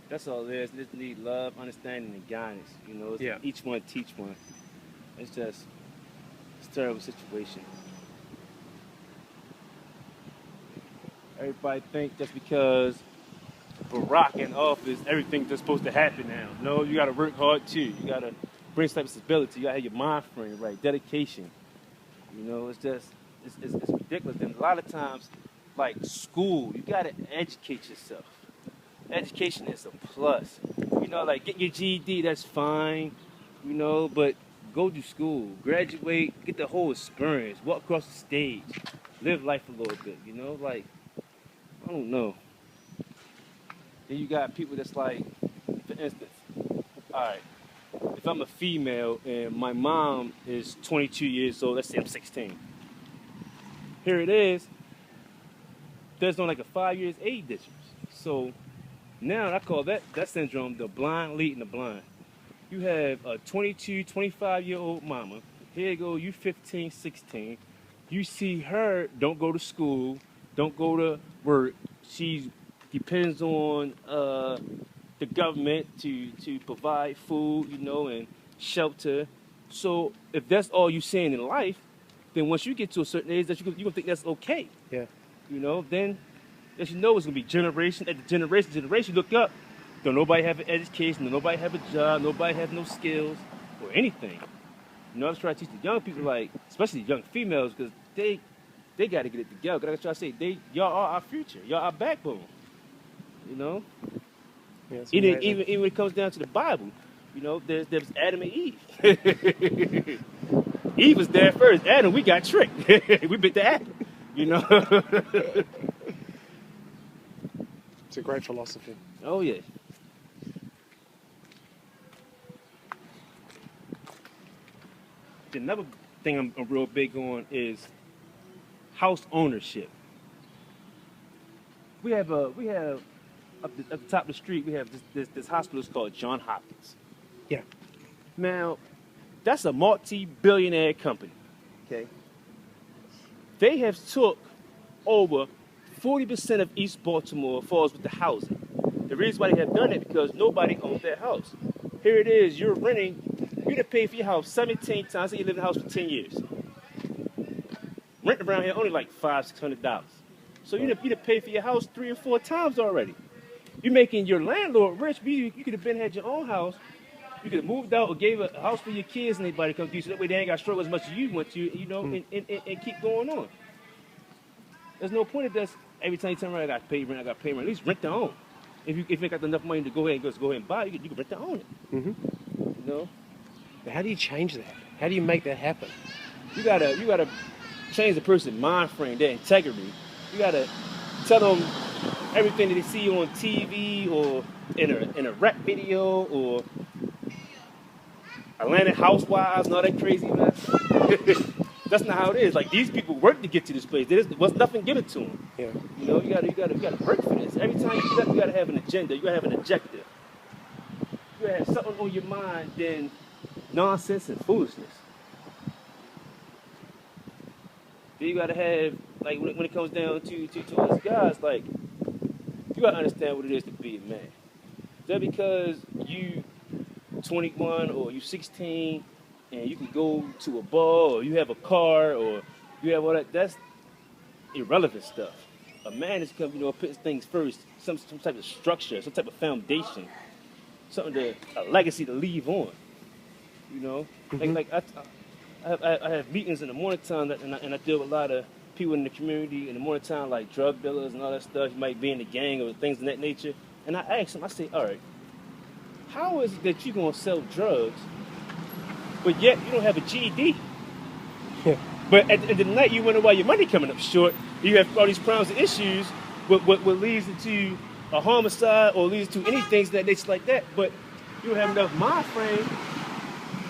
That's all it is. They just need love, understanding, and guidance. You know, it's Yeah. each one teach one. It's just it's a terrible situation. Everybody think just because Barack in office, everything's just supposed to happen now. No, you got to work hard too. You got to bring some type of stability. You got to have your mind frame right, dedication. You know, it's just it's ridiculous. And a lot of times, like school, you got to educate yourself. Education is a plus. You know, like get your GED, that's fine. You know, but go to school, graduate, get the whole experience, walk across the stage, live life a little bit. You know, like I don't know. Then you got people that's like, for instance, all right, if I'm a female and my mom is 22 years old, let's say I'm 16. Here it is, there's no like a 5 years age difference. So now I call that syndrome the blind leading the blind. You have a 22, 25-year-old mama. Here you go, you 15, 16. You see her don't go to school, don't go to work. She depends on the government to provide food, you know, and shelter. So if that's all you're seeing in life, then once you get to a certain age, that you're gonna think that's okay. Yeah. You know, then as you know, it's gonna be generation after generation. Look up, don't nobody have an education, don't nobody have a job, nobody have no skills or anything. You know, I was trying to teach the young people, like especially young females, because they got to get it together. Cause I try to say, y'all are our future, y'all our backbone. You know, Yeah, it's even amazing. when it comes down to the Bible, you know, there's Adam and Eve. Eve was there first. Adam, we got tricked. We bit the apple. You know. It's a great philosophy. Oh yeah. Another thing I'm real big on is house ownership. We have up at the top of the street, we have this hospital called John Hopkins. Yeah. Now, that's a multi-billionaire company. Okay. They have took over 40% of East Baltimore falls with the housing. The reason why they have done it because nobody owns their house. Here it is, you're renting, you done paid for your house 17 times, say you live in the house for 10 years. Rent around here only like $500-$600. So you done paid for your house 3 or 4 times already. You're making your landlord rich, but you could have been had your own house. You could have moved out or gave a house for your kids and anybody come through, so that way they ain't got to struggle as much as you want to, you know, and keep going on. There's no point of this. Every time you turn around, I got to pay rent, At least rent to own. If you ain't got enough money to go ahead and buy, you can rent to own it. Mm-hmm. You know, How do you change that? How do you make that happen? you gotta change the person's mind frame, their integrity. You gotta tell them everything that they see on TV or in a rap video or Atlanta Housewives and all that crazy mess. That's not how it is. Like these people work to get to this place. There was nothing given to them. Yeah. You know, you gotta work for this. Every time you gotta have an agenda. You gotta have an objective. You gotta have something on your mind than nonsense and foolishness. Then you gotta have like when it comes down to us guys, like you gotta understand what it is to be a man. Just because you 21 or you 16 and you can go to a bar or you have a car or you have all that, that's irrelevant stuff. A man is come, you know, puts things first, some type of structure, some type of foundation, something a legacy to leave on. You know, like I have meetings in the morning time and I deal with a lot of people in the community in the morning time, like drug dealers and all that stuff. You might be in the gang or things of that nature. And I ask them, I say, all right, how is it that you're going to sell drugs, but yet you don't have a GED? Yeah. But at the end of the night, you wonder why your money coming up short. You have all these problems and issues, what leads into a homicide or leads to anything that nature like that. But you don't have enough mind frame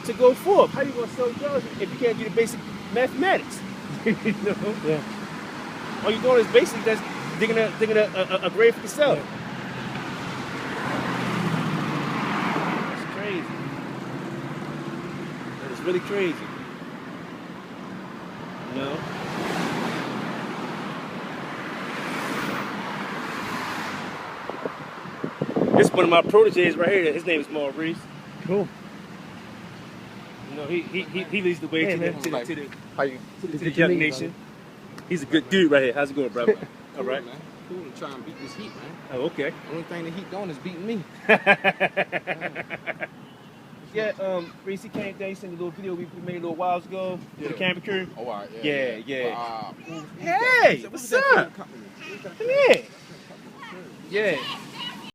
to go forth. How you going to sell drugs if you can't do the basic mathematics? You know? Yeah. All you're doing is basically that's digging a grave for yourself. Yeah. It's crazy. It's really crazy. You know? This one of my proteges right here. His name is Maurice. Cool. You know, he leads the way Hey, to man. the young nation. He's a good dude right here. How's it going, brother? All right. Man. Cool to try and beat this heat, man. Oh, okay. The only thing the heat doing is beating me. Yeah, Reese came down, he sent a little video we made a little while ago with the camera crew. Oh, all right. Yeah. Who's Hey, that? what's that up? company? Come here. Yeah.